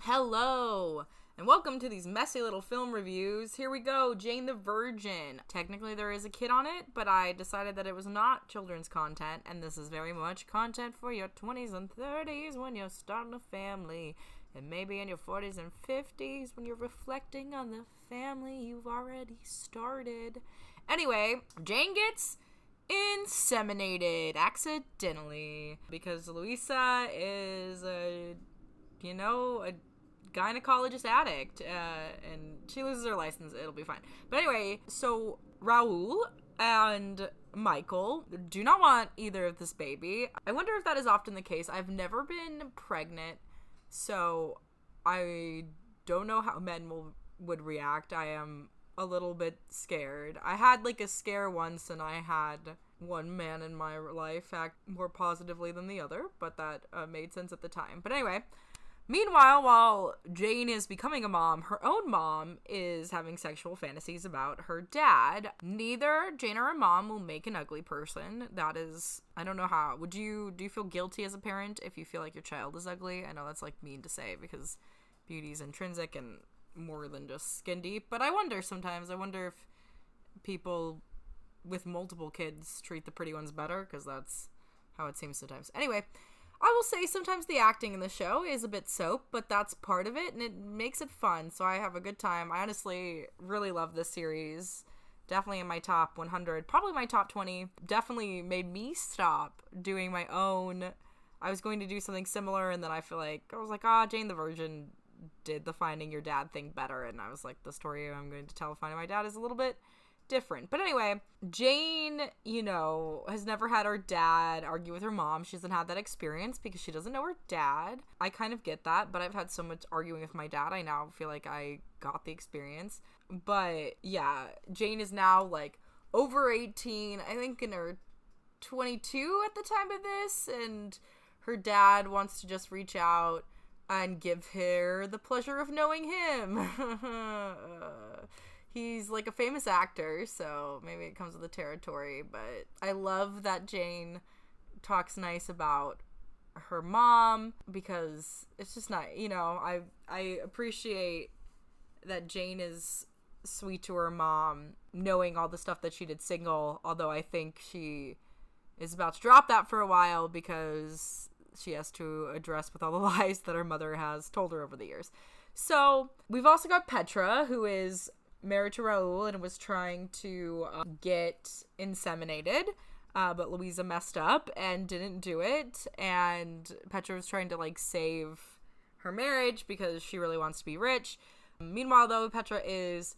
Hello, and welcome to these messy little film reviews. Here we go, Jane the Virgin. Technically there is a kid on it, but I decided that it was not children's content, and this is very much content for your 20s and 30s when you're starting a family, and maybe in your 40s and 50s when you're reflecting on the family you've already started. Anyway, Jane gets inseminated accidentally because Louisa is a gynecologist addict, and she loses her license. It'll be fine. But anyway, so Raoul and Michael do not want either of this baby. I wonder if that is often the case. I've never been pregnant, so I don't know how men would react. I am a little bit scared. I had like a scare once, and I had one man in my life act more positively than the other, but that made sense at the time. But anyway, meanwhile, while Jane is becoming a mom, her own mom is having sexual fantasies about her dad. Neither Jane or her mom will make an ugly person. That is, I don't know how. Do you feel guilty as a parent if you feel like your child is ugly? I know that's like mean to say because beauty is intrinsic and more than just skin deep, but I wonder sometimes. I wonder if people with multiple kids treat the pretty ones better, because that's how it seems sometimes. Anyway, I will say sometimes the acting in the show is a bit soap, but that's part of it, and it makes it fun, so I have a good time. I honestly really love this series. Definitely in my top 100, probably my top 20. Definitely made me stop doing my own. I was going to do something similar, and then I was like, Jane the Virgin did the finding your dad thing better, and I was like, the story I'm going to tell finding my dad is a little bit different. But anyway, Jane, has never had her dad argue with her mom. She hasn't had that experience because she doesn't know her dad. I kind of get that, but I've had so much arguing with my dad, I now feel like I got the experience. But yeah, Jane is now like over 18, I think in her 22 at the time of this, and her dad wants to just reach out and give her the pleasure of knowing him. He's like a famous actor, so maybe it comes with the territory, but I love that Jane talks nice about her mom, because it's just not, I appreciate that Jane is sweet to her mom, knowing all the stuff that she did single, although I think she is about to drop that for a while because she has to address with all the lies that her mother has told her over the years. So we've also got Petra, who is married to Raoul and was trying to get inseminated, but Louisa messed up and didn't do it, and Petra was trying to save her marriage because she really wants to be rich. Meanwhile, though, Petra is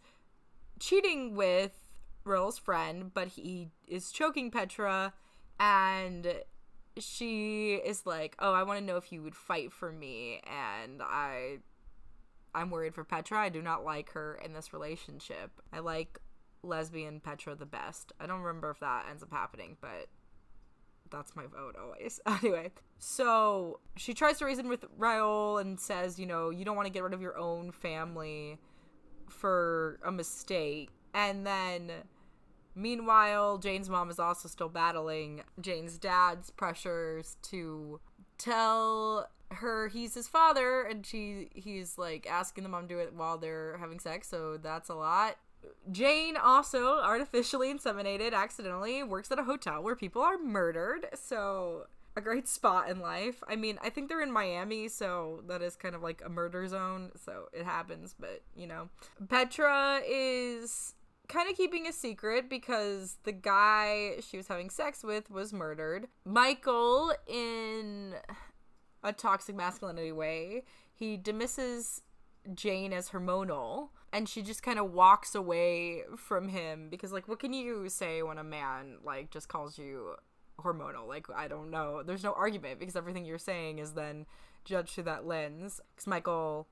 cheating with Raoul's friend, but he is choking Petra, and she is like, I want to know if you would fight for me, and I'm worried for Petra. I do not like her in this relationship. I like lesbian Petra the best. I don't remember if that ends up happening, but that's my vote always. Anyway, so she tries to reason with Raoul and says, you don't want to get rid of your own family for a mistake. And then meanwhile, Jane's mom is also still battling Jane's dad's pressures to tell her he's his father, and he's asking the mom to do it while they're having sex, so that's a lot. Jane, also artificially inseminated accidentally, works at a hotel where people are murdered, so a great spot in life. I mean, I think they're in Miami, so that is kind of like a murder zone, so it happens, but Petra is kind of keeping a secret because the guy she was having sex with was murdered. Michael, in a toxic masculinity way, he dismisses Jane as hormonal, and she just kind of walks away from him because what can you say when a man just calls you hormonal? I don't know, there's no argument because everything you're saying is then judged through that lens, because Michael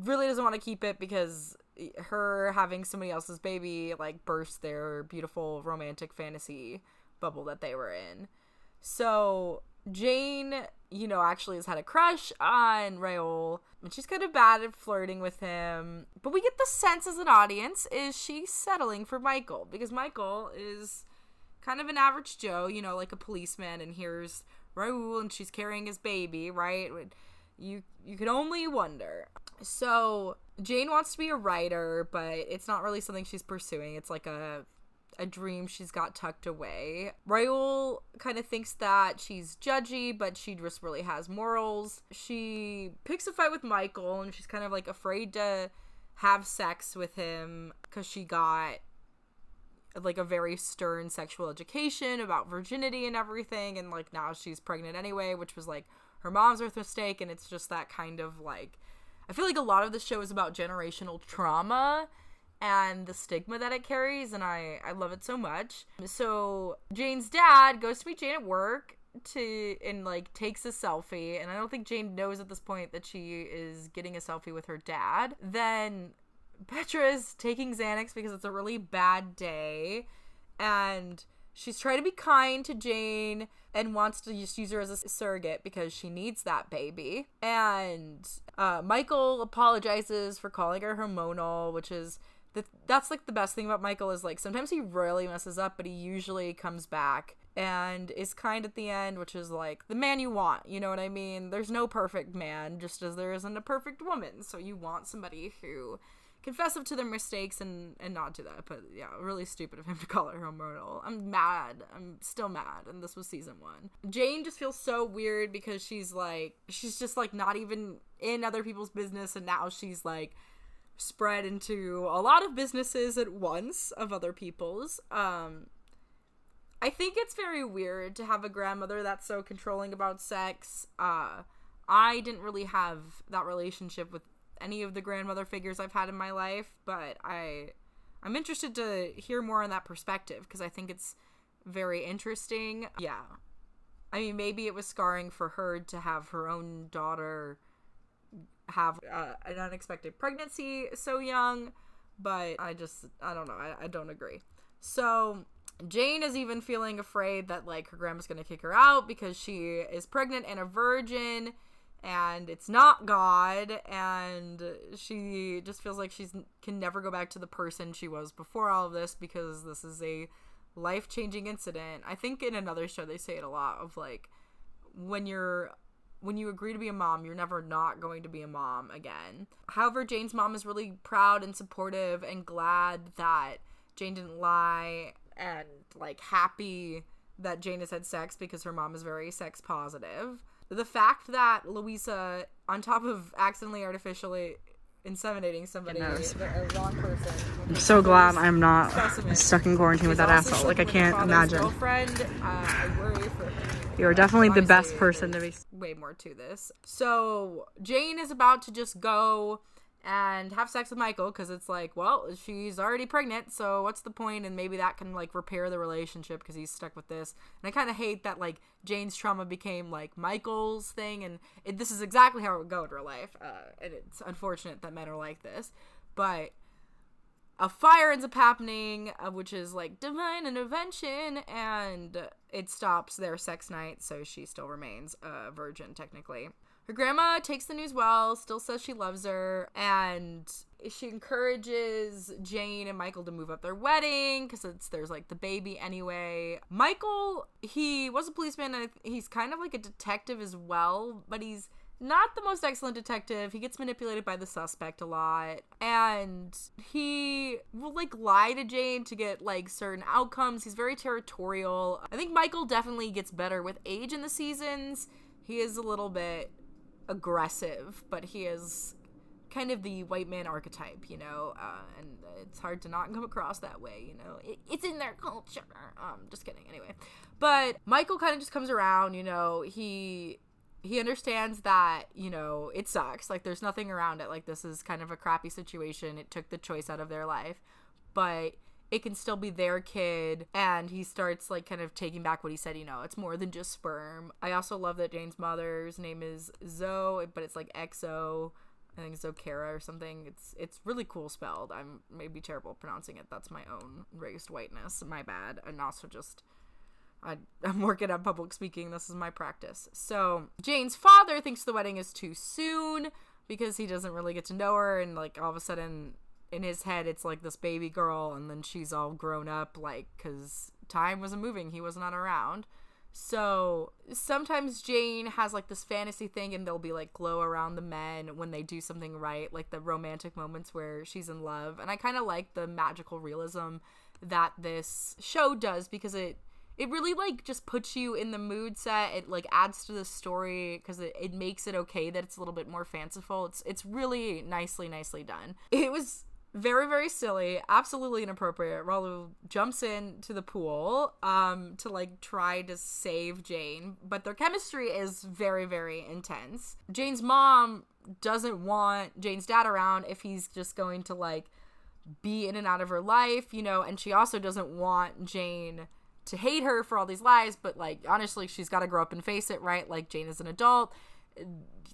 really doesn't want to keep it because her having somebody else's baby burst their beautiful romantic fantasy bubble that they were in. So Jane, actually has had a crush on Raoul, and she's kind of bad at flirting with him. But we get the sense as an audience, is she settling for Michael? Because Michael is kind of an average Joe, like a policeman, and here's Raoul, and she's carrying his baby, right? You can only wonder. So Jane wants to be a writer, but it's not really something she's pursuing. It's like a dream she's got tucked away. Raoul kind of thinks that she's judgy, but she just really has morals. She picks a fight with Michael, and she's kind of like afraid to have sex with him because she got like a very stern sexual education about virginity and everything, and like now she's pregnant anyway, which was like her mom's mistake. And it's just that kind of like, I feel like a lot of the show is about generational trauma and the stigma that it carries, and I love it so much. So Jane's dad goes to meet Jane at work and like takes a selfie, and I don't think Jane knows at this point that she is getting a selfie with her dad. Then Petra is taking Xanax because it's a really bad day, and she's trying to be kind to Jane and wants to just use her as a surrogate because she needs that baby. And Michael apologizes for calling her hormonal, which is that's like the best thing about Michael is like sometimes he really messes up, but he usually comes back and is kind at the end, which is like the man you want, you know what I mean? There's no perfect man, just as there isn't a perfect woman. So you want somebody who confessive to their mistakes and not do that. But yeah, really stupid of him to call her hormonal. I'm mad. I'm still mad. And this was season 1. Jane just feels so weird because she's just like not even in other people's business, and now she's like spread into a lot of businesses at once of other people's. I think it's very weird to have a grandmother that's so controlling about sex. I didn't really have that relationship with any of the grandmother figures I've had in my life, but I'm interested to hear more on that perspective because I think it's very interesting. Yeah. I mean, maybe it was scarring for her to have her own daughter have an unexpected pregnancy so young, but I don't know. I don't agree. So Jane is even feeling afraid that like her grandma's gonna kick her out because she is pregnant and a virgin, and it's not God, and she just feels like can never go back to the person she was before all of this because this is a life-changing incident. I think in another show they say it a lot of like when you agree to be a mom, you're never not going to be a mom again. However, Jane's mom is really proud and supportive and glad that Jane didn't lie, and like happy that Jane has had sex because her mom is very sex positive. The fact that Louisa, on top of accidentally artificially inseminating somebody, the wrong person. I'm so glad I'm not stuck in quarantine with that asshole. Like, I can't imagine. Girlfriend, I worry for her. You are definitely the best person to be. Way more to this. So Jane is about to just go and have sex with Michael because it's like, well, she's already pregnant, so what's the point? And maybe that can like repair the relationship because he's stuck with this. And I kind of hate that like Jane's trauma became like Michael's thing, and this is exactly how it would go in real life. And it's unfortunate that men are like this, but a fire ends up happening, which is like divine intervention, and it stops their sex night, so she still remains a virgin technically. Her grandma takes the news well, still says she loves her, and she encourages Jane and Michael to move up their wedding because there's like the baby anyway. Michael, he was a policeman, and he's kind of like a detective as well, but he's not the most excellent detective. He gets manipulated by the suspect a lot, and he will like lie to Jane to get like certain outcomes. He's very territorial. I think Michael definitely gets better with age in the seasons. He is a little bit aggressive, but he is kind of the white man archetype, you know, and it's hard to not come across that way, you know. It's in their culture. Just kidding. Anyway, but Michael kind of just comes around, you know. He understands that, you know, it sucks. Like, there's nothing around it. Like, this is kind of a crappy situation. It took the choice out of their life, but it can still be their kid. And he starts like kind of taking back what he said, you know, it's more than just sperm. I also love that Jane's mother's name is Zoe, but it's like XO. I think Zokara or something. It's really cool spelled. I'm maybe terrible at pronouncing it. That's my own raised whiteness. My bad. And also just I'm working on public speaking. This is my practice. So Jane's father thinks the wedding is too soon because he doesn't really get to know her, and like all of a sudden in his head it's like this baby girl, and then she's all grown up, like, because time wasn't moving, he was not around. So sometimes Jane has like this fantasy thing and they'll be like glow around the men when they do something right, like the romantic moments where she's in love. And I kind of like the magical realism that this show does, because it really like just puts you in the mood set. It like adds to the story because it makes it okay that it's a little bit more fanciful. It's really nicely done. It was very, very silly, absolutely inappropriate. Raul jumps into the pool to like try to save Jane, but their chemistry is very, very intense. Jane's mom doesn't want Jane's dad around if he's just going to like be in and out of her life, you know, and she also doesn't want Jane to hate her for all these lies, but like honestly she's got to grow up and face it, right? Like Jane is an adult,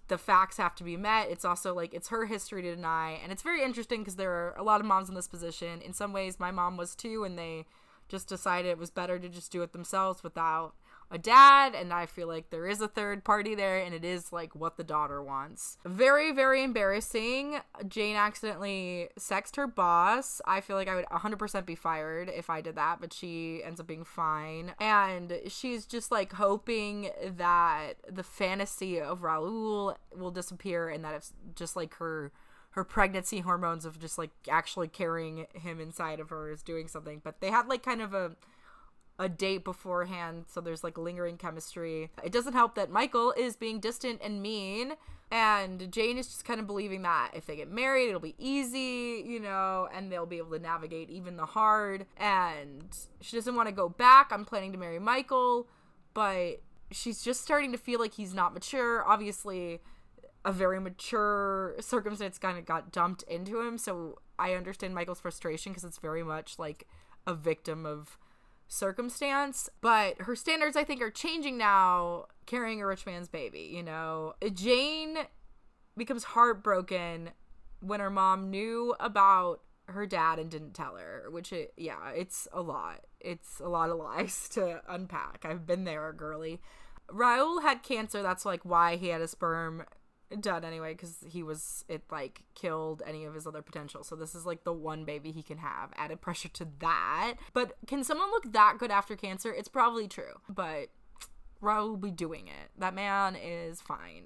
the facts have to be met. It's also like it's her history to deny, and it's very interesting because there are a lot of moms in this position. In some ways my mom was too, and they just decided it was better to just do it themselves without a dad, and I feel like there is a third party there, and it is like what the daughter wants. Very, very embarrassing. Jane accidentally sexed her boss. I feel like I would 100% be fired if I did that, but she ends up being fine, and she's just like hoping that the fantasy of Raul will disappear, and that it's just like her pregnancy hormones of just like actually carrying him inside of her is doing something. But they had like kind of a date beforehand, so there's like lingering chemistry. It doesn't help that Michael is being distant and mean, and Jane is just kind of believing that if they get married it'll be easy, you know, and they'll be able to navigate even the hard, and she doesn't want to go back on planning to marry Michael, but she's just starting to feel like he's not mature. Obviously a very mature circumstance kind of got dumped into him, so I understand Michael's frustration because it's very much like a victim of circumstance, but her standards I think are changing now, carrying a rich man's baby, you know. Jane becomes heartbroken when her mom knew about her dad and didn't tell her, which it's a lot of lies to unpack. I've been there, girly. Raul had cancer, that's like why he had his sperm done anyway, because it like killed any of his other potential, so this is like the one baby he can have. Added pressure to that. But can someone look that good after cancer? It's probably true, but Raul will be doing it. That man is fine.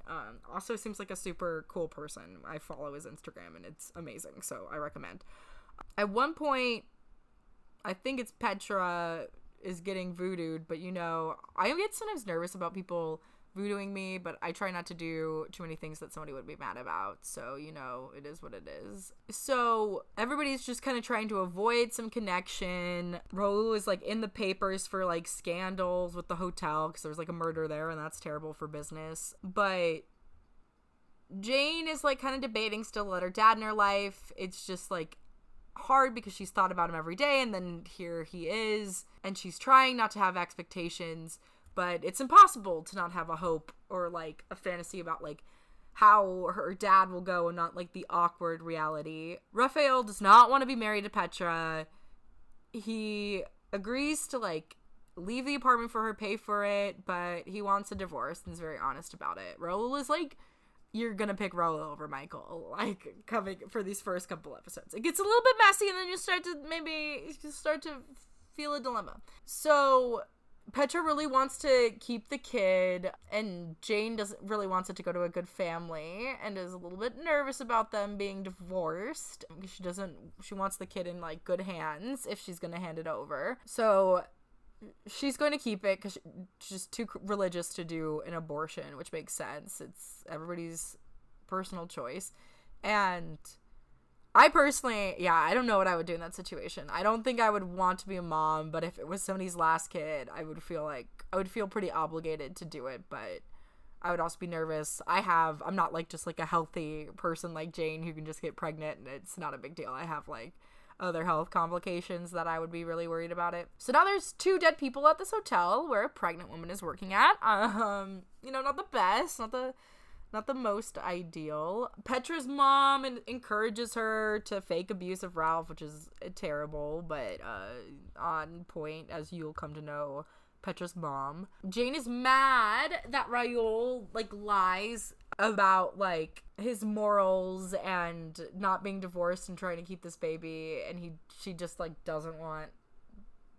Also seems like a super cool person. I follow his Instagram and it's amazing, so I recommend. At one point I think it's Petra is getting voodooed, but you know, I get sometimes nervous about people voodooing me, but I try not to do too many things that somebody would be mad about, so you know, it is what it is. So everybody's just kind of trying to avoid some connection. Raul is like in the papers for like scandals with the hotel because there's like a murder there, and that's terrible for business. But Jane is like kind of debating still to let her dad in her life. It's just like hard because she's thought about him every day, and then here he is, and she's trying not to have expectations, but it's impossible to not have a hope or like a fantasy about like how her dad will go and not like the awkward reality. Rafael does not want to be married to Petra. He agrees to like leave the apartment for her, pay for it, but he wants a divorce and is very honest about it. Raul is like, you're gonna pick Raul over Michael, like coming for these first couple episodes. It gets a little bit messy, and then you start to feel a dilemma. So Petra really wants to keep the kid, and Jane doesn't really wants it to go to a good family and is a little bit nervous about them being divorced. She wants the kid in like good hands if she's going to hand it over. So she's going to keep it because she's too religious to do an abortion, which makes sense. It's everybody's personal choice. And I personally, I don't know what I would do in that situation. I don't think I would want to be a mom, but if it was somebody's last kid, I would feel pretty obligated to do it, but I would also be nervous. I'm not like just like a healthy person like Jane who can just get pregnant and it's not a big deal. I have like other health complications that I would be really worried about it. So now there's 2 dead people at this hotel where a pregnant woman is working at. You know, not the best, not the most ideal. Petra's mom encourages her to fake abuse of Ralph, which is terrible, but on point, as you'll come to know Petra's mom. Jane is mad that Raul like lies about like his morals and not being divorced and trying to keep this baby, and she just like doesn't want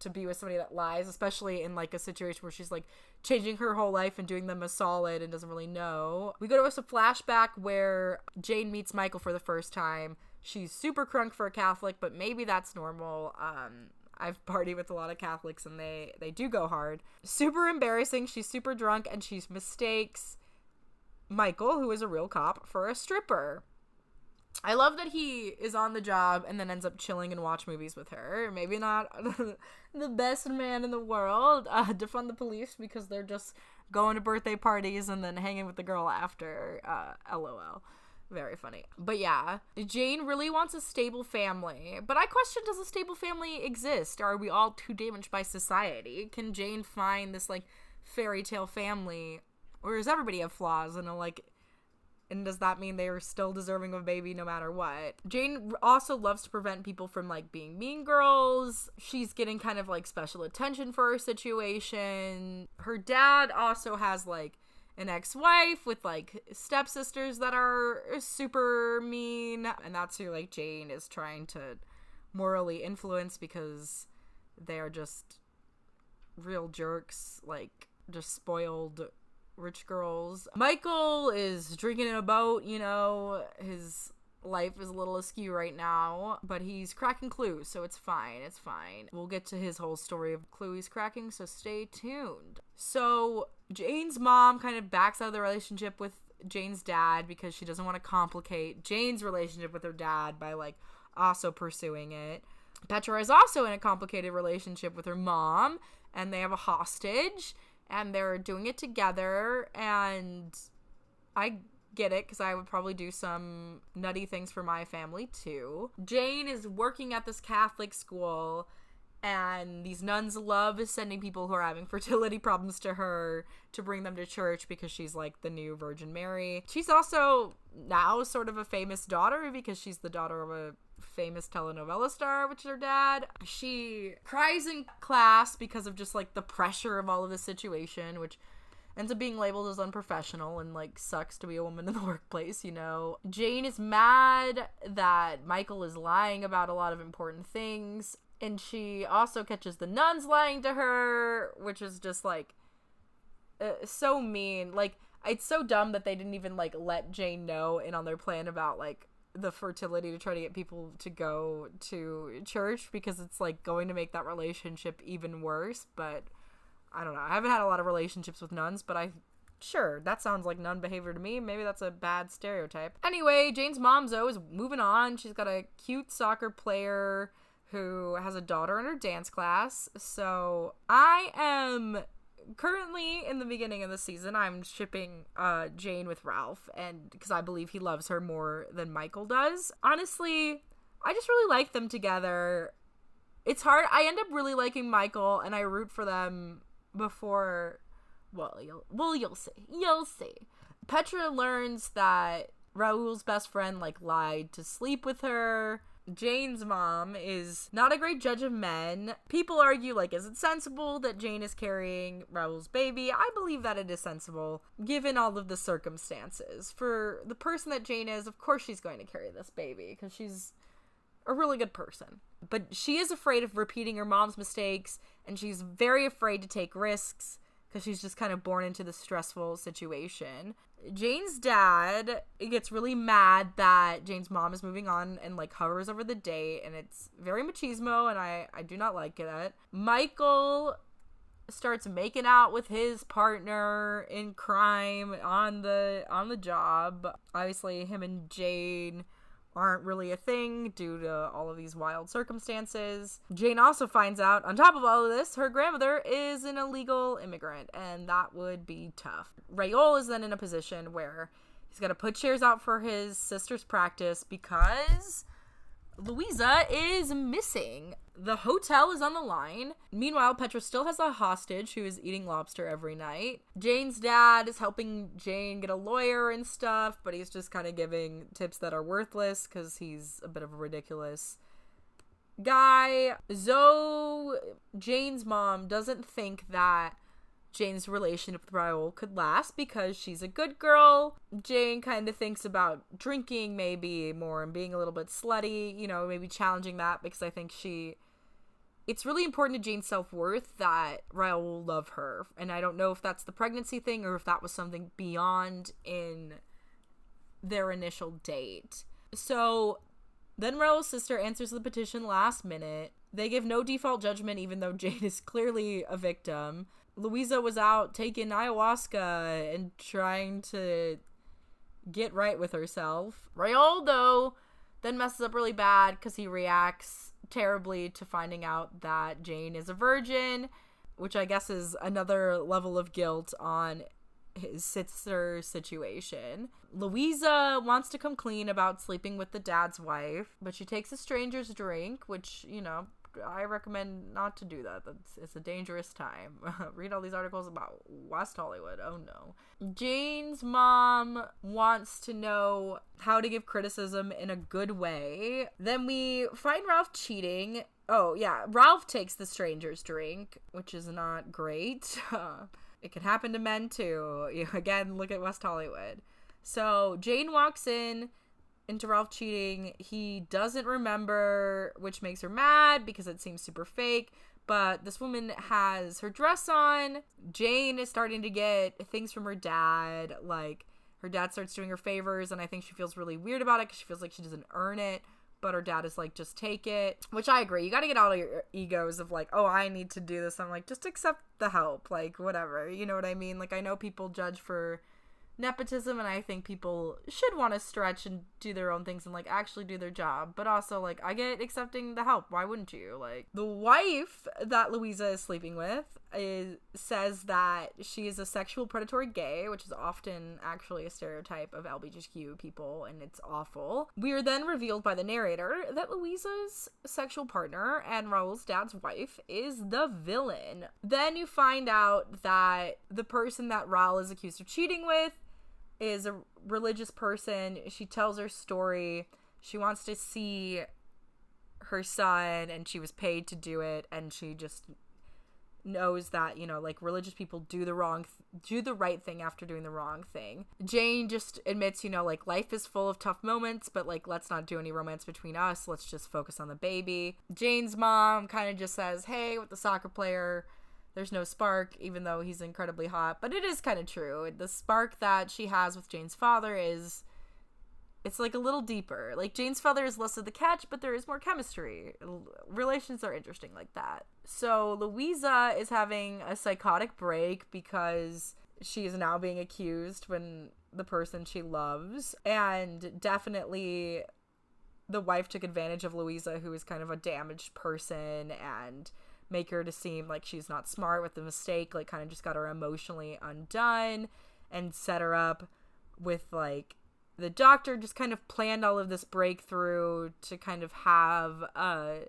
to be with somebody that lies, especially in like a situation where she's like changing her whole life and doing them a solid and doesn't really know. We go to a flashback where Jane meets Michael for the first time. She's super crunk for a Catholic, but maybe that's normal. I've partied with a lot of Catholics and they do go hard. Super embarrassing. She's super drunk and she mistakes Michael, who is a real cop, for a stripper. I love that he is on the job and then ends up chilling and watch movies with her. Maybe not the best man in the world. Defund the police because they're just going to birthday parties and then hanging with the girl after. LOL. Very funny. But yeah, Jane really wants a stable family. But I question, does a stable family exist? Are we all too damaged by society? Can Jane find this like fairy tale family? Or does everybody have flaws and does that mean they are still deserving of a baby no matter what? Jane also loves to prevent people from, like, being mean girls. She's getting kind of, like, special attention for her situation. Her dad also has, like, an ex-wife with, like, stepsisters that are super mean. And that's who, like, Jane is trying to morally influence because they are just real jerks, like, just spoiled rich girls. Michael is drinking in a boat, you know, his life is a little askew right now, but he's cracking clues, so it's fine. We'll get to his whole story of clue he's cracking, so stay tuned. So Jane's mom kind of backs out of the relationship with Jane's dad because she doesn't want to complicate Jane's relationship with her dad by, like, also pursuing it. Petra is also in a complicated relationship with her mom, and they have a hostage, and they're doing it together, and I get it, because I would probably do some nutty things for my family, too. Jane is working at this Catholic school, and these nuns love sending people who are having fertility problems to her to bring them to church because she's, like, the new Virgin Mary. She's also now sort of a famous daughter because she's the daughter of a famous telenovela star, which is her dad. She cries in class because of just, like, the pressure of all of this situation, which ends up being labeled as unprofessional and, like, sucks to be a woman in the workplace, you know. Jane is mad that Michael is lying about a lot of important things, and she also catches the nuns lying to her, which is just, like, so mean. Like, it's so dumb that they didn't even, like, let Jane know in on their plan about, like, the fertility to try to get people to go to church, because it's, like, going to make that relationship even worse. But I don't know. I haven't had a lot of relationships with nuns, but sure, that sounds like nun behavior to me. Maybe that's a bad stereotype. Anyway, Jane's mom, Zoe, is moving on. She's got a cute soccer player who has a daughter in her dance class. So I am currently in the beginning of the season, I'm shipping Jane with Ralph, and because I believe he loves her more than Michael does. Honestly, I just really like them together. It's hard. I end up really liking Michael, and I root for them before. Well, you'll see. Petra learns that Raoul's best friend, like, lied to sleep with her. Jane's mom is not a great judge of men. People argue, like, is it sensible that Jane is carrying Raoul's baby? I believe that it is sensible, given all of the circumstances. For the person that Jane is, of course she's going to carry this baby, because she's a really good person. But she is afraid of repeating her mom's mistakes, and she's very afraid to take risks, because she's just kind of born into this stressful situation. Jane's dad gets really mad that Jane's mom is moving on and, like, hovers over the date, and it's very machismo, and I do not like it. Michael starts making out with his partner in crime on the job. Obviously, him and Jane aren't really a thing due to all of these wild circumstances. Jane also finds out, on top of all of this, her grandmother is an illegal immigrant, and that would be tough. Raoul is then in a position where he's got to put chairs out for his sister's practice because Louisa is missing. The hotel is on the line. Meanwhile, Petra still has a hostage who is eating lobster every night. Jane's dad is helping Jane get a lawyer and stuff, but he's just kind of giving tips that are worthless because he's a bit of a ridiculous guy. Zoe, Jane's mom, doesn't think that Jane's relationship with Raoul could last because she's a good girl. Jane kind of thinks about drinking maybe more and being a little bit slutty, you know, maybe challenging that, because I think she it's really important to Jane's self-worth that Raul will love her. And I don't know if that's the pregnancy thing or if that was something beyond in their initial date. So then Raul's sister answers the petition last minute. They give no default judgment even though Jane is clearly a victim. Luisa was out taking ayahuasca and trying to get right with herself. Raul, though, then messes up really bad because he reacts terribly to finding out that Jane is a virgin, which I guess is another level of guilt on his sister situation. Luisa wants to come clean about sleeping with the dad's wife, but she takes a stranger's drink, which, you know, I recommend not to do that. It's a dangerous time. Read all these articles about West Hollywood. Oh no. Jane's mom wants to know how to give criticism in a good way. Then we find Ralph cheating. Oh yeah, Ralph takes the stranger's drink, which is not great. It can happen to men too. Again, look at West Hollywood. So Jane walks into Ralph cheating. He doesn't remember, which makes her mad because it seems super fake. But this woman has her dress on. Jane is starting to get things from her dad. Like, her dad starts doing her favors, and I think she feels really weird about it because she feels like she doesn't earn it. But her dad is like, just take it. Which I agree. You got to get out of your egos of like, oh, I need to do this. I'm like, just accept the help. Like, whatever. You know what I mean? Like, I know people judge for nepotism, and I think people should want to stretch and do their own things and like actually do their job, but also like I get accepting the help. Why wouldn't you? Like, the wife that Luisa is sleeping with says that she is a sexual predatory gay, which is often actually a stereotype of LGBTQ people, and it's awful. We are then revealed by the narrator that Luisa's sexual partner and Raul's dad's wife is the villain. Then you find out that the person that Raul is accused of cheating with is a religious person. She tells her story. She wants to see her son, and she was paid to do it, and she just knows that, you know, like, religious people do the right thing after doing the wrong thing. Jane just admits, you know, like, life is full of tough moments, but like, let's not do any romance between us. Let's just focus on the baby. Jane's mom kind of just says, hey, with the soccer player, there's no spark, even though he's incredibly hot. But it is kind of true. The spark that she has with Jane's father it's like a little deeper. Like, Jane's father is less of the catch, but there is more chemistry. Relations are interesting like that. So Luisa is having a psychotic break because she is now being accused when the person she loves. And definitely the wife took advantage of Luisa, who is kind of a damaged person, and make her to seem like she's not smart with the mistake, like, kind of just got her emotionally undone and set her up with, like, the doctor just kind of planned all of this breakthrough to kind of have a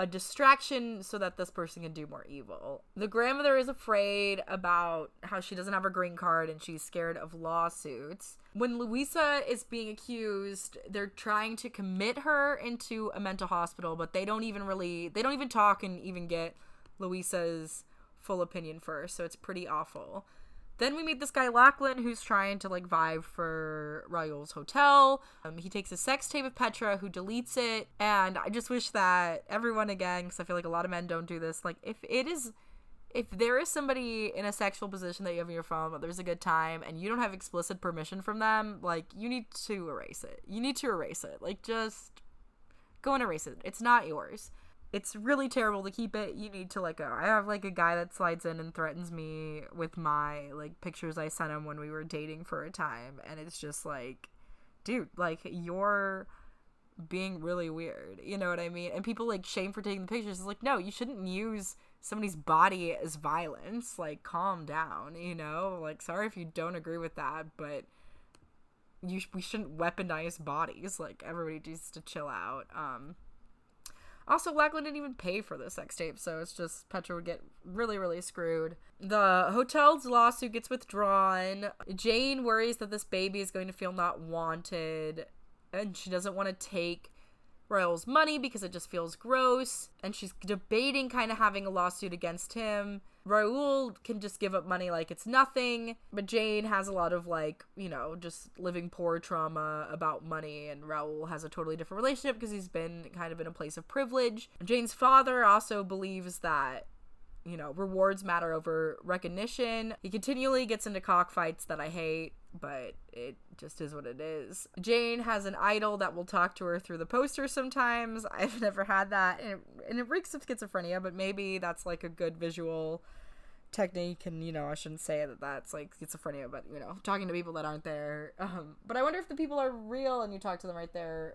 distraction so that this person can do more evil. The grandmother is afraid about how she doesn't have her green card and she's scared of lawsuits. When Luisa is being accused, they're trying to commit her into a mental hospital, but they don't even talk and even get Luisa's full opinion first, so it's pretty awful. Then we meet this guy, Lachlan, who's trying to, like, vibe for Raul's hotel. He takes a sex tape of Petra, who deletes it. And I just wish that everyone, again, because I feel like a lot of men don't do this, like, if there is somebody in a sexual position that you have in your phone, but there's a good time, and you don't have explicit permission from them, like, you need to erase it. You need to erase it. Like, just go and erase it. It's not yours. It's really terrible to keep it. You need to let go. I have, like, a guy that slides in and threatens me with my, like, pictures I sent him when we were dating for a time. And it's just like, dude, like, you're being really weird. You know what I mean? And people, like, shame for taking the pictures. It's like, no, you shouldn't use somebody's body as violence. Like, calm down, you know? Like, sorry if you don't agree with that, but we shouldn't weaponize bodies. Like, everybody needs to chill out. Also, Lachlan didn't even pay for the sex tape, so it's just Petra would get really, really screwed. The hotel's lawsuit gets withdrawn. Jane worries that this baby is going to feel not wanted, and she doesn't want to take Raul's money because it just feels gross, and she's debating kind of having a lawsuit against him. Raul can just give up money like it's nothing, but Jane has a lot of, like, you know, just living poor trauma about money, and Raul has a totally different relationship because he's been kind of in a place of privilege. Jane's father also believes that, you know, rewards matter over recognition. He continually gets into cockfights that I hate, but it just is what it is. Jane has an idol that will talk to her through the poster sometimes. I've never had that, and it reeks of schizophrenia, but maybe that's like a good visual technique, and, you know, I shouldn't say that that's like schizophrenia, but, you know, talking to people that aren't there. But I wonder if the people are real and you talk to them right there.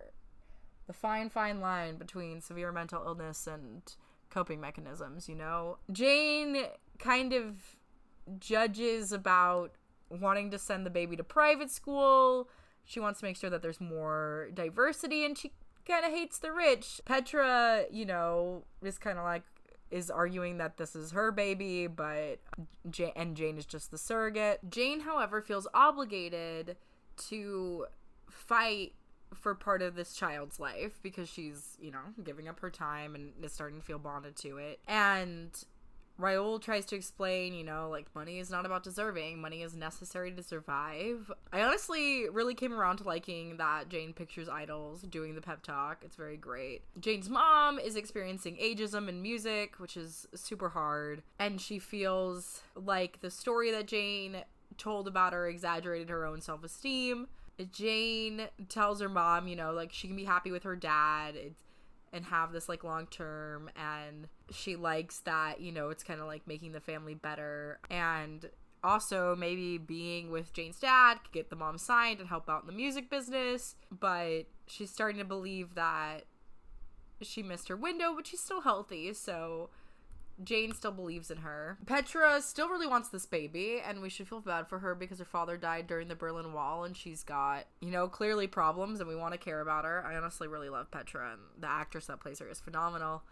The fine line between severe mental illness and coping mechanisms, you know? Jane kind of judges about wanting to send the baby to private school. She wants to make sure that there's more diversity, and she kind of hates the rich. Petra, you know, is kind of like, is arguing that this is her baby, but Jane is just the surrogate. Jane, however, feels obligated to fight for part of this child's life because she's, you know, giving up her time and is starting to feel bonded to it. And Raul tries to explain, you know, like, money is not about deserving. Money is necessary to survive. I honestly really came around to liking that Jane pictures idols doing the pep talk. It's very great. Jane's mom is experiencing ageism in music, which is super hard. And she feels like the story that Jane told about her exaggerated her own self-esteem. Jane tells her mom, you know, like, she can be happy with her dad and have this, like, long term, and she likes that, you know, it's kind of like making the family better. And also maybe being with Jane's dad could get the mom signed and help out in the music business, but she's starting to believe that she missed her window, but she's still healthy, so Jane still believes in her. Petra still really wants this baby, and we should feel bad for her because her father died during the Berlin Wall, and she's got, you know, clearly problems, and we want to care about her. I honestly really love Petra, and the actress that plays her is phenomenal.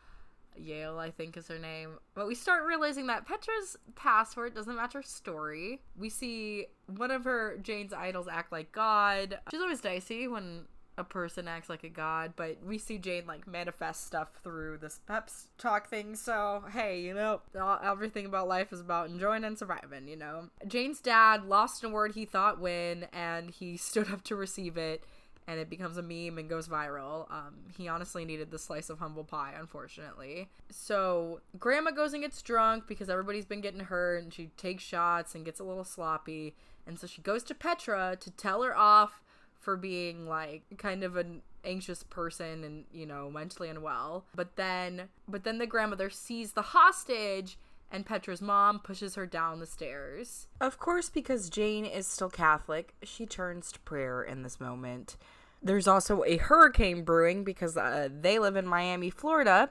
Yale, I think, is her name. But we start realizing that Petra's password doesn't match her story. We see one of Jane's idols act like God. She's always dicey when a person acts like a god, but we see Jane, like, manifest stuff through this pep talk thing, so hey, you know, everything about life is about enjoying and surviving, you know. Jane's dad lost an award he thought win, and he stood up to receive it, and it becomes a meme and goes viral. He honestly needed the slice of humble pie, unfortunately. So Grandma goes and gets drunk because everybody's been getting hurt, and she takes shots and gets a little sloppy, and so she goes to Petra to tell her off for being, like, kind of an anxious person and, you know, mentally unwell. But then the grandmother sees the hostage, and Petra's mom pushes her down the stairs. Of course, because Jane is still Catholic, she turns to prayer in this moment. There's also a hurricane brewing because they live in Miami, Florida,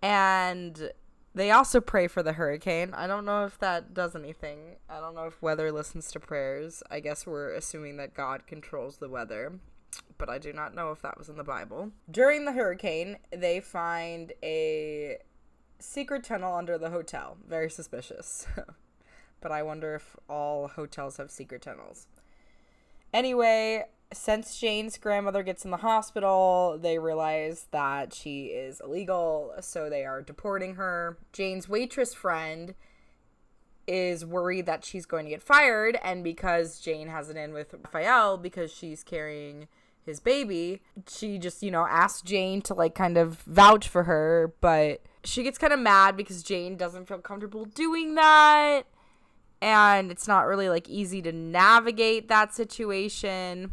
and they also pray for the hurricane. I don't know if that does anything. I don't know if weather listens to prayers. I guess we're assuming that God controls the weather, but I do not know if that was in the Bible. During the hurricane, they find a secret tunnel under the hotel. Very suspicious. But I wonder if all hotels have secret tunnels. Anyway, since Jane's grandmother gets in the hospital, they realize that she is illegal, so they are deporting her. Jane's waitress friend is worried that she's going to get fired, and because Jane has it in with Raphael because she's carrying his baby, she just, you know, asks Jane to, like, kind of vouch for her, but she gets kind of mad because Jane doesn't feel comfortable doing that, and it's not really, like, easy to navigate that situation.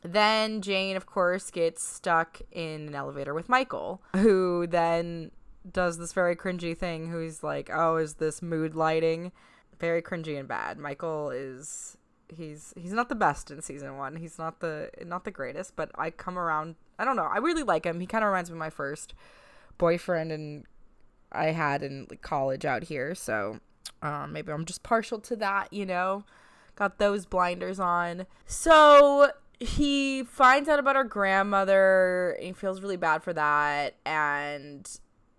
Then Jane, of course, gets stuck in an elevator with Michael, who then does this very cringy thing, who's like, oh, is this mood lighting? Very cringy and bad. Michael is, he's not the best in season 1. He's not the greatest, but I come around, I don't know, I really like him. He kind of reminds me of my first boyfriend and I had in college out here, so maybe I'm just partial to that, you know? Got those blinders on. So he finds out about her grandmother, and he feels really bad for that, and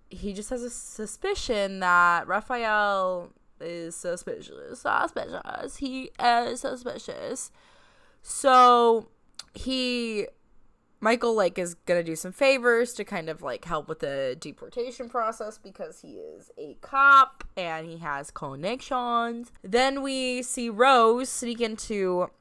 he just has a suspicion that Raphael is suspicious. He is suspicious. So he Michael, like, is gonna do some favors to kind of, like, help with the deportation process because he is a cop and he has connections. Then we see Rose sneak into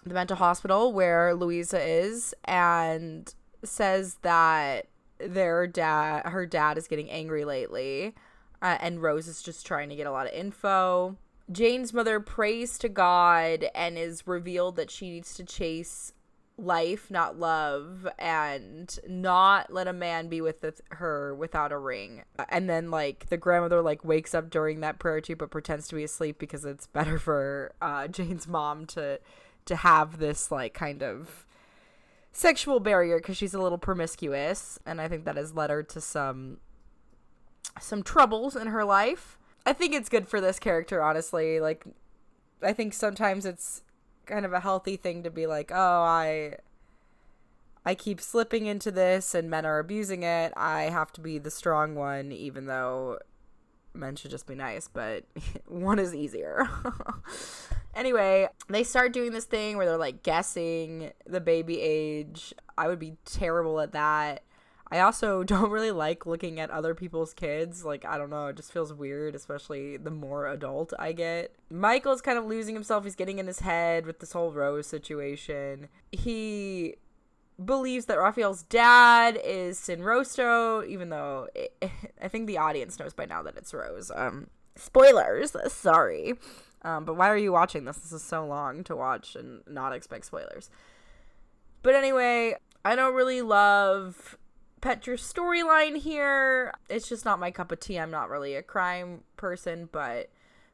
the mental hospital where Louisa is and says that her dad is getting angry lately, and Rose is just trying to get a lot of info. Jane's mother prays to God and is revealed that she needs to chase life, not love, and not let a man be with her without a ring. And then, like, the grandmother, like, wakes up during that prayer too, but pretends to be asleep because it's better for Jane's mom to have this, like, kind of sexual barrier because she's a little promiscuous, and I think that has led her to some troubles in her life. I think it's good for this character, honestly. Like, I think sometimes it's kind of a healthy thing to be like, oh, I keep slipping into this and men are abusing it. I have to be the strong one, even though men should just be nice, but one is easier. Anyway, they start doing this thing where they're, like, guessing the baby age. I would be terrible at that. I also don't really like looking at other people's kids. Like, I don't know, it just feels weird, especially the more adult I get. Michael's kind of losing himself. He's getting in his head with this whole Rose situation. He believes that Raphael's dad is Sinrosto, even though I think the audience knows by now that it's Rose. Spoilers, sorry. But why are you watching this? This is so long to watch and not expect spoilers. But anyway, I don't really love Petra's storyline here. It's just not my cup of tea. I'm not really a crime person, but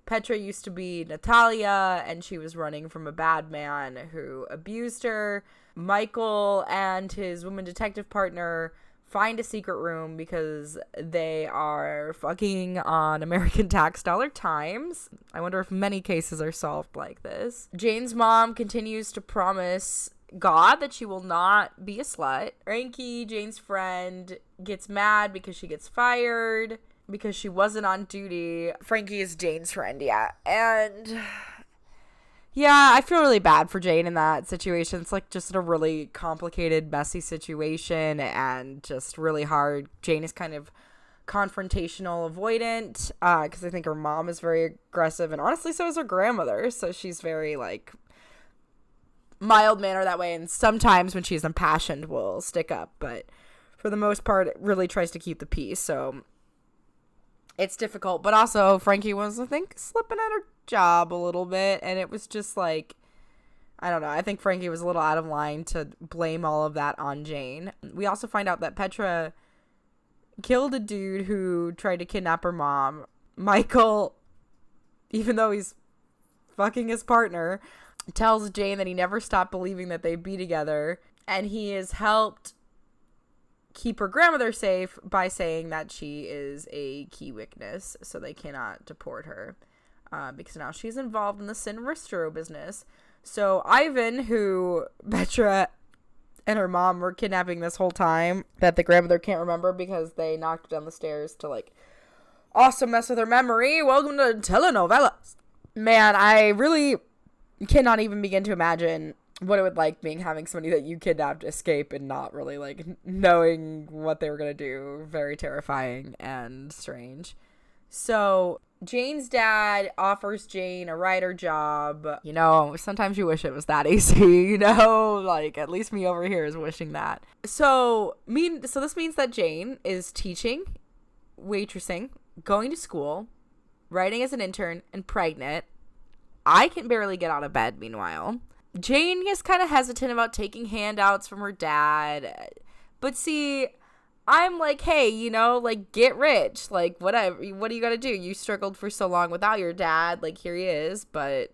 Petra used to be Natalia, and she was running from a bad man who abused her. Michael and his woman detective partner find a secret room because they are fucking on American tax dollar times. I wonder if many cases are solved like this. Jane's mom continues to promise God that she will not be a slut. Frankie, Jane's friend, gets mad because she gets fired because she wasn't on duty. Frankie is Jane's friend, yeah. And yeah, I feel really bad for Jane in that situation. It's like just a really complicated, messy situation and just really hard. Jane is kind of confrontational, avoidant, because I think her mom is very aggressive, and honestly so is her grandmother. So she's very, like, mild manner that way, and sometimes when she's impassioned will stick up, but for the most part it really tries to keep the peace, so it's difficult. But also Frankie was, I think, slipping at her job a little bit, and it was just like, I don't know, I think Frankie was a little out of line to blame all of that on Jane. We also find out that Petra killed a dude who tried to kidnap her mom. Michael, even though he's fucking his partner, tells Jane that he never stopped believing that they'd be together, and he has helped keep her grandmother safe by saying that she is a key witness, so they cannot deport her, because now she's involved in the Sinistro business. So Ivan, who Petra and her mom were kidnapping this whole time, that the grandmother can't remember because they knocked her down the stairs to, like, also mess with her memory. Welcome to telenovelas. Man, I really cannot even begin to imagine what it would like being having somebody that you kidnapped escape and not really, like, knowing what they were gonna do. Very terrifying and strange. So Jane's dad offers Jane a writer job. You know, sometimes you wish it was that easy, you know, like, at least me over here is wishing that. So this means that Jane is teaching, waitressing, going to school, writing as an intern, and pregnant. I can barely get out of bed, meanwhile. Jane is kind of hesitant about taking handouts from her dad. But see, I'm like, hey, you know, like, get rich. Like, whatever. What do you got to do? You struggled for so long without your dad. Like, here he is. But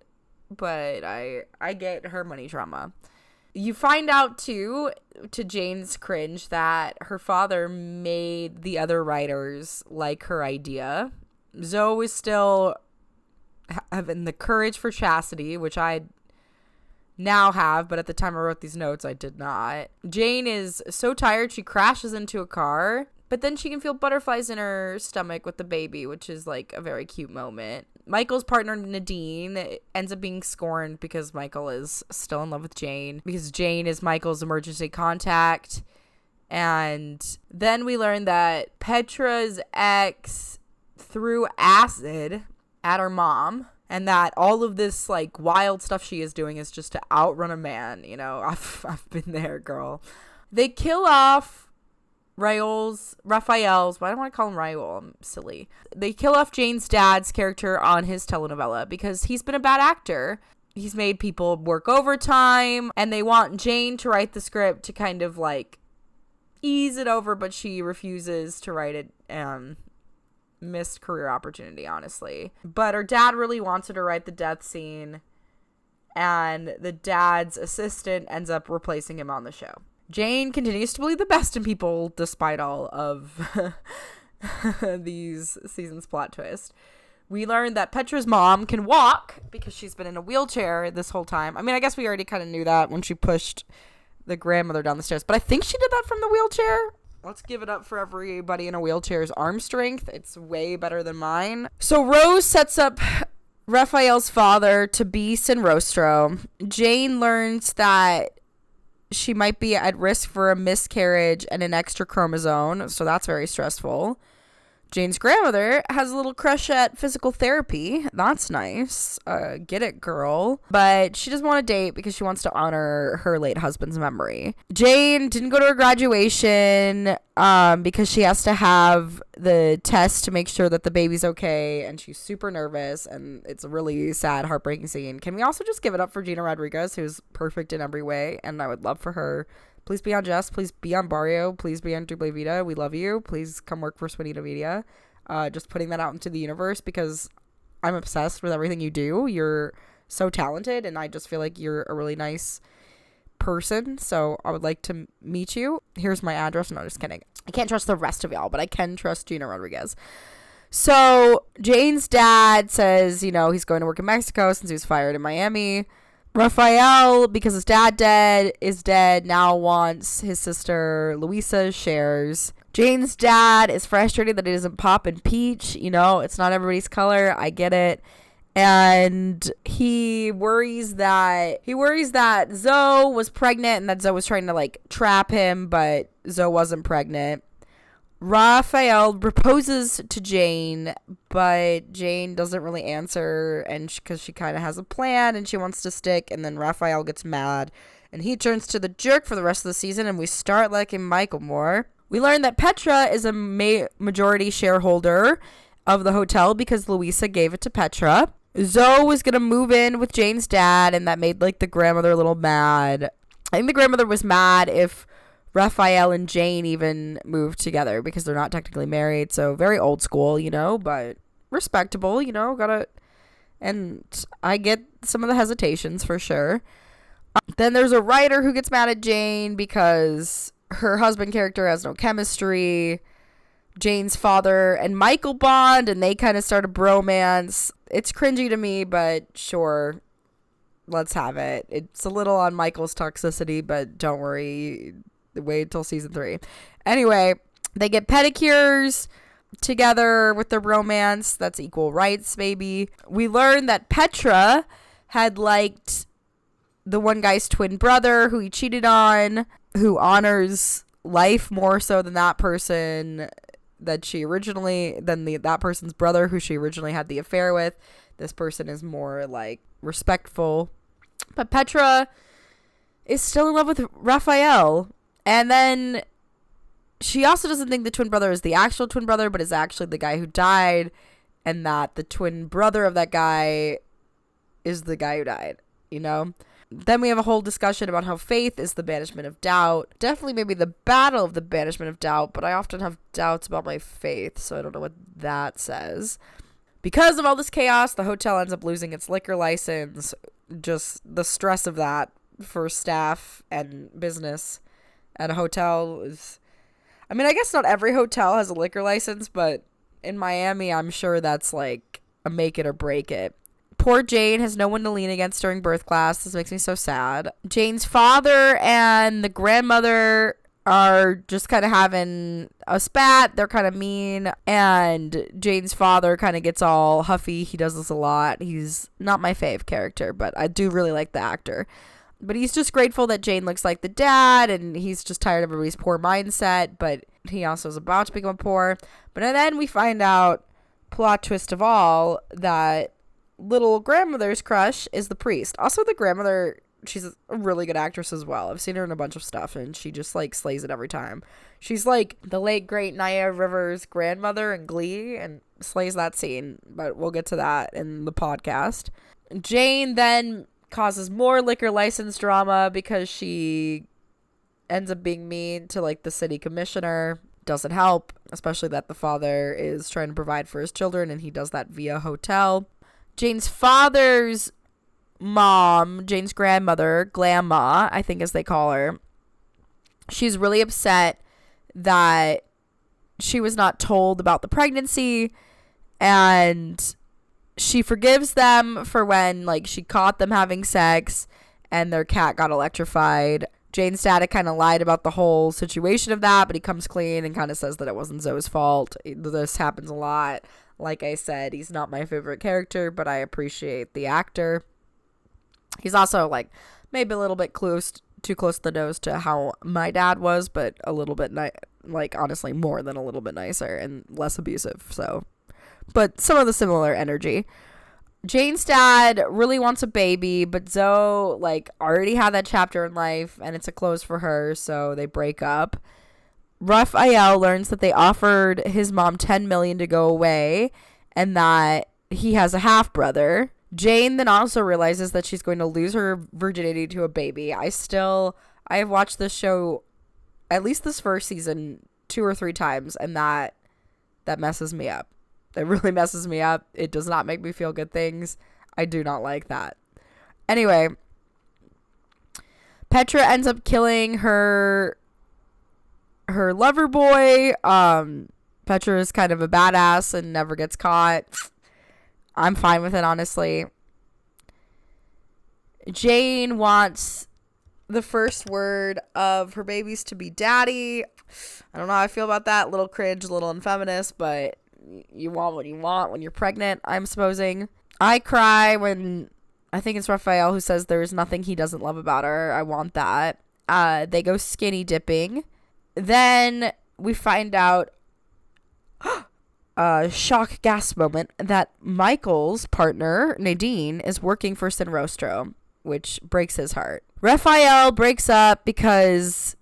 I get her money trauma. You find out, too, to Jane's cringe, that her father made the other writers like her idea. Zoe is still having the courage for chastity, which I now have, but at the time I wrote these notes, I did not. Jane is so tired, she crashes into a car, but then she can feel butterflies in her stomach with the baby, which is, like, a very cute moment. Michael's partner, Nadine, ends up being scorned because Michael is still in love with Jane, because Jane is Michael's emergency contact. And then we learn that Petra's ex threw acid at her mom, and that all of this like wild stuff she is doing is just to outrun a man. You know, I've been there, girl. They kill off Raphael's, why do I want to call him Raul? I'm silly. They kill off Jane's dad's character on his telenovela because he's been a bad actor. He's made people work overtime, and they want Jane to write the script to kind of like ease it over, but she refuses to write it. Missed career opportunity, honestly. But her dad really wants her to write the death scene, and the dad's assistant ends up replacing him on the show. Jane continues to believe the best in people despite all of these seasons' plot twist. We learned that Petra's mom can walk because she's been in a wheelchair this whole time. I mean, I guess we already kind of knew that when she pushed the grandmother down the stairs, but I think she did that from the wheelchair. Let's give it up for everybody in a wheelchair's arm strength. It's way better than mine. So Rose sets up Raphael's father to be Sinrostro. Jane learns that she might be at risk for a miscarriage and an extra chromosome, so that's very stressful. Jane's grandmother has a little crush at physical therapy. That's nice. Get it, girl. But she doesn't want to date because she wants to honor her late husband's memory. Jane didn't go to her graduation because she has to have the test to make sure that the baby's okay, and she's super nervous, and it's a really sad, heartbreaking scene. Can we also just give it up for Gina Rodriguez, who's perfect in every way, and I would love for her. Please be on Jess. Please be on Barrio. Please be on Double Vida. We love you. Please come work for Swanita Media. Just putting that out into the universe because I'm obsessed with everything you do. You're so talented, and I just feel like you're a really nice person. So I would like to meet you. Here's my address. No, just kidding. I can't trust the rest of y'all, but I can trust Gina Rodriguez. So Jane's dad says, you know, he's going to work in Mexico since he was fired in Miami. Raphael, because his dad is dead, now wants his sister Luisa's shares. Jane's dad is frustrated that he doesn't pop in peach. You know, it's not everybody's color. I get it. And he worries that Zoe was pregnant and that Zoe was trying to like trap him, but Zoe wasn't pregnant. Raphael proposes to Jane, but Jane doesn't really answer, and because she kind of has a plan and she wants to stick, and then Raphael gets mad and he turns to the jerk for the rest of the season, and we start liking Michael more. We learn that Petra is a majority shareholder of the hotel because Luisa gave it to Petra. Zoe was gonna move in with Jane's dad, and that made like the grandmother a little mad. I think the grandmother was mad if Raphael and Jane even moved together because they're not technically married, so very old school, you know, but respectable, you know, and I get some of the hesitations for sure. Then there's a writer who gets mad at Jane because her husband character has no chemistry. Jane's father and Michael bond, and they kind of start a bromance. It's cringy to me, but sure, let's have it. It's a little on Michael's toxicity, but don't worry. Wait until season 3. Anyway, they get pedicures together with their romance. That's equal rights, baby. We learn that Petra had liked the one guy's twin brother who he cheated on, who honors life more so than that person that person's brother who she originally had the affair with. This person is more like respectful. But Petra is still in love with Raphael. And then she also doesn't think the twin brother is the actual twin brother, but is actually the guy who died, and that the twin brother of that guy is the guy who died, you know? Then we have a whole discussion about how faith is the banishment of doubt. Definitely maybe the battle of the banishment of doubt, but I often have doubts about my faith, so I don't know what that says. Because of all this chaos, the hotel ends up losing its liquor license. Just the stress of that for staff and business at a hotel is, I mean, I guess not every hotel has a liquor license, but in Miami, I'm sure that's like a make it or break it. Poor Jane has no one to lean against during birth class. This makes me so sad. Jane's father and the grandmother are just kind of having a spat. They're kind of mean. And Jane's father kind of gets all huffy. He does this a lot. He's not my fave character, but I do really like the actor. But he's just grateful that Jane looks like the dad, and he's just tired of everybody's poor mindset, but he also is about to become poor. But then we find out, plot twist of all, that little grandmother's crush is the priest. Also, the grandmother, she's a really good actress as well. I've seen her in a bunch of stuff, and she just, like, slays it every time. She's, like, the late, great Naya Rivers' grandmother in Glee, and slays that scene, but we'll get to that in the podcast. Jane then causes more liquor license drama because she ends up being mean to, like, the city commissioner. Doesn't help, especially that the father is trying to provide for his children, and he does that via hotel. Jane's father's mom, Jane's grandmother, Grandma, I think as they call her, she's really upset that she was not told about the pregnancy, and she forgives them for when, like, she caught them having sex and their cat got electrified. Jane's dad kind of lied about the whole situation of that, but he comes clean and kind of says that it wasn't Zoe's fault. This happens a lot. Like I said, he's not my favorite character, but I appreciate the actor. He's also, like, maybe a little bit too close to the nose to how my dad was, but a little bit, like, honestly, more than a little bit nicer and less abusive, so. But some of the similar energy. Jane's dad really wants a baby, but Zoe, like, already had that chapter in life, and it's a close for her, so they break up. Raphael learns that they offered his mom $10 million to go away, and that he has a half-brother. Jane then also realizes that she's going to lose her virginity to a baby. I have watched this show, at least this first season, 2 or 3 times, and that messes me up. It really messes me up. It does not make me feel good things. I do not like that. Anyway, Petra ends up killing her lover boy. Petra is kind of a badass and never gets caught. I'm fine with it, honestly. Jane wants the first word of her babies to be daddy. I don't know how I feel about that. A little cringe, a little unfeminist, but you want what you want when you're pregnant, I'm supposing. I cry when, I think it's Raphael who says there's nothing he doesn't love about her. I want that. They go skinny dipping. Then we find out, shock gasp moment, that Michael's partner, Nadine, is working for Sinrostro, which breaks his heart. Raphael breaks up because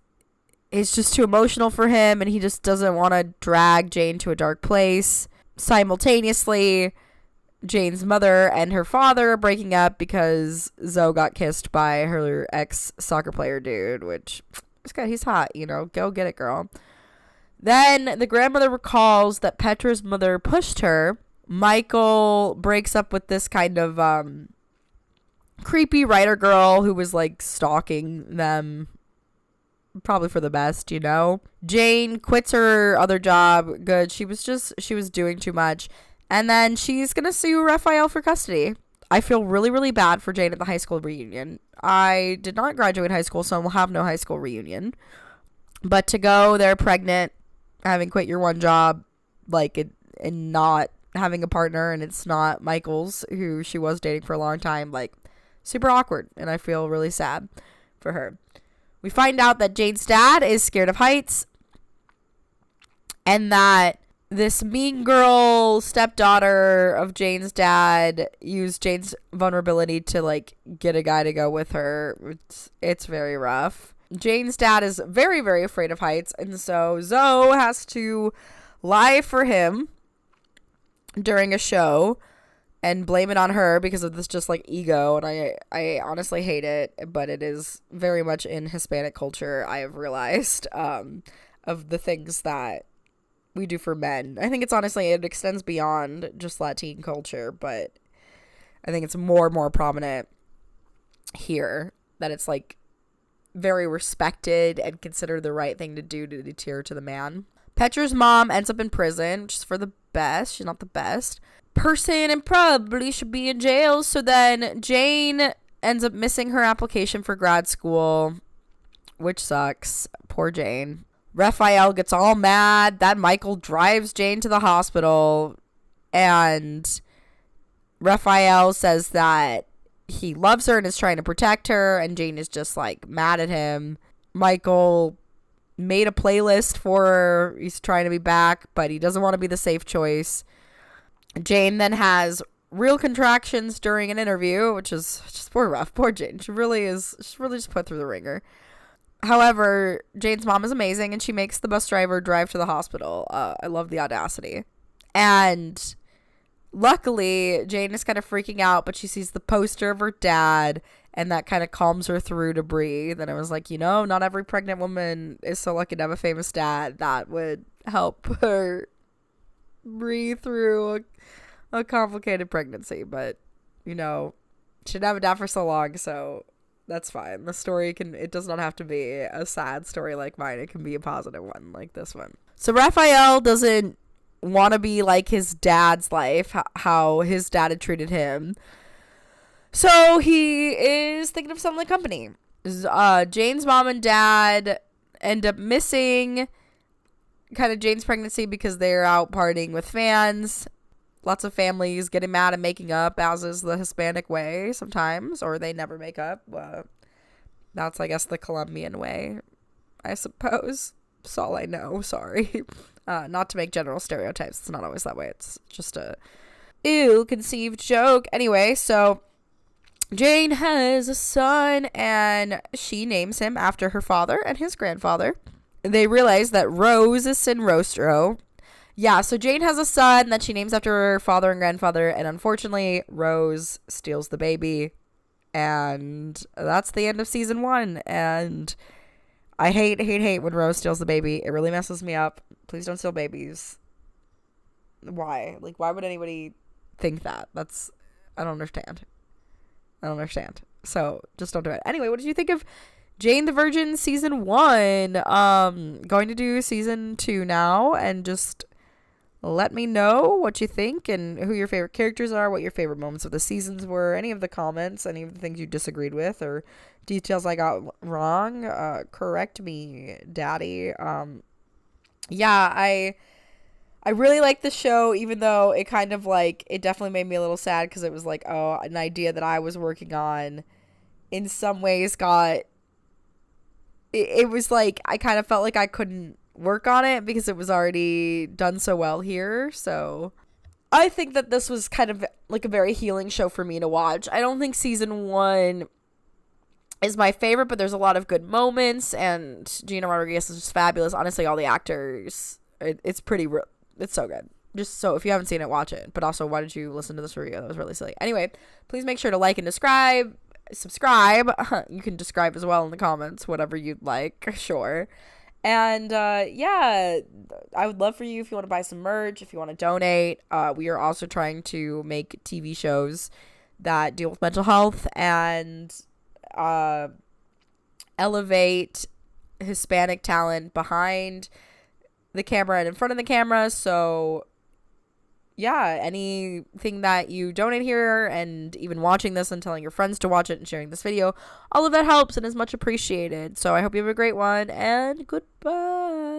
it's just too emotional for him, and he just doesn't want to drag Jane to a dark place. Simultaneously, Jane's mother and her father are breaking up because Zoe got kissed by her ex-soccer player dude, which, he's hot, you know, go get it, girl. Then the grandmother recalls that Petra's mother pushed her. Michael breaks up with this kind of creepy writer girl who was, like, stalking them. Probably for the best, you know. Jane quits her other job. Good. She was doing too much. And then she's going to sue Raphael for custody. I feel really, really bad for Jane at the high school reunion. I did not graduate high school, so we'll have no high school reunion. But to go there pregnant, having quit your one job, like, and not having a partner, and it's not Michael's, who she was dating for a long time, like, super awkward. And I feel really sad for her. We find out that Jane's dad is scared of heights, and that this mean girl stepdaughter of Jane's dad used Jane's vulnerability to, like, get a guy to go with her. It's very rough. Jane's dad is very, very afraid of heights, and so Zoe has to lie for him during a show and blame it on her because of this just, like, ego, and I honestly hate it, but it is very much in Hispanic culture, I have realized, of the things that we do for men. I think it extends beyond just Latin culture, but I think it's more and more prominent here, that it's, like, very respected and considered the right thing to do to adhere to the man. Petra's mom ends up in prison, which is for the best. She's not the best person and probably should be in jail. So then Jane ends up missing her application for grad school, which sucks. Poor Jane. Raphael gets all mad that Michael drives Jane to the hospital, and Raphael says that he loves her and is trying to protect her, and Jane is just like mad at him. Michael made a playlist for her. He's trying to be back, but he doesn't want to be the safe choice. Jane then has real contractions during an interview, which is just poor Jane. She really just put through the ringer. However, Jane's mom is amazing, and she makes the bus driver drive to the hospital. I love the audacity. And luckily, Jane is kind of freaking out, but she sees the poster of her dad, and that kind of calms her through to breathe. And I was like, not every pregnant woman is so lucky to have a famous dad. That would help her breathe through a complicated pregnancy. But, she didn't have a dad for so long, so that's fine. The story it does not have to be a sad story like mine. It can be a positive one like this one. So Raphael doesn't want to be like his dad's life, how his dad had treated him. So he is thinking of selling the company. Jane's mom and dad end up missing kind of Jane's pregnancy because they're out partying with fans. Lots of families getting mad and making up, as is the Hispanic way sometimes, or they never make up. That's, I guess, the Colombian way, I suppose. That's all I know. Sorry. Not to make general stereotypes. It's not always that way. It's just a ill-conceived joke. Anyway, so Jane has a son, and she names him after her father and his grandfather. They realize that Rose is Sinrostro. Yeah, so Jane has a son that she names after her father and grandfather, and unfortunately, Rose steals the baby, and that's the end of season 1, and I hate when Rose steals the baby. It really messes me up. Please don't steal babies. Why? Like, why would anybody think that? I don't understand. So, just don't do it. Anyway, what did you think of Jane the Virgin season 1? Going to do season 2 now, and just let me know what you think and who your favorite characters are, what your favorite moments of the seasons were, any of the comments, any of the things you disagreed with, or details I got wrong. Correct me, Daddy. Yeah, I really like the show, even though it kind of it definitely made me a little sad because it was an idea that I was working on in some ways it was I kind of felt like I couldn't work on it because it was already done so well here. So I think that this was kind of a very healing show for me to watch. I don't think season 1 is my favorite, but there's a lot of good moments, and Gina Rodriguez is just fabulous. Honestly, all the actors, it's so good. Just so if you haven't seen it, watch it. But also, why did you listen to this review? That was really silly. Anyway, please make sure to like and subscribe. You can describe as well in the comments, whatever you'd like, sure. And yeah, I would love for you if you want to buy some merch, if you want to donate. We are also trying to make TV shows that deal with mental health and elevate Hispanic talent behind the camera and in front of the camera. So yeah, anything that you donate here, and even watching this and telling your friends to watch it and sharing this video, all of that helps and is much appreciated. So I hope you have a great one, and goodbye.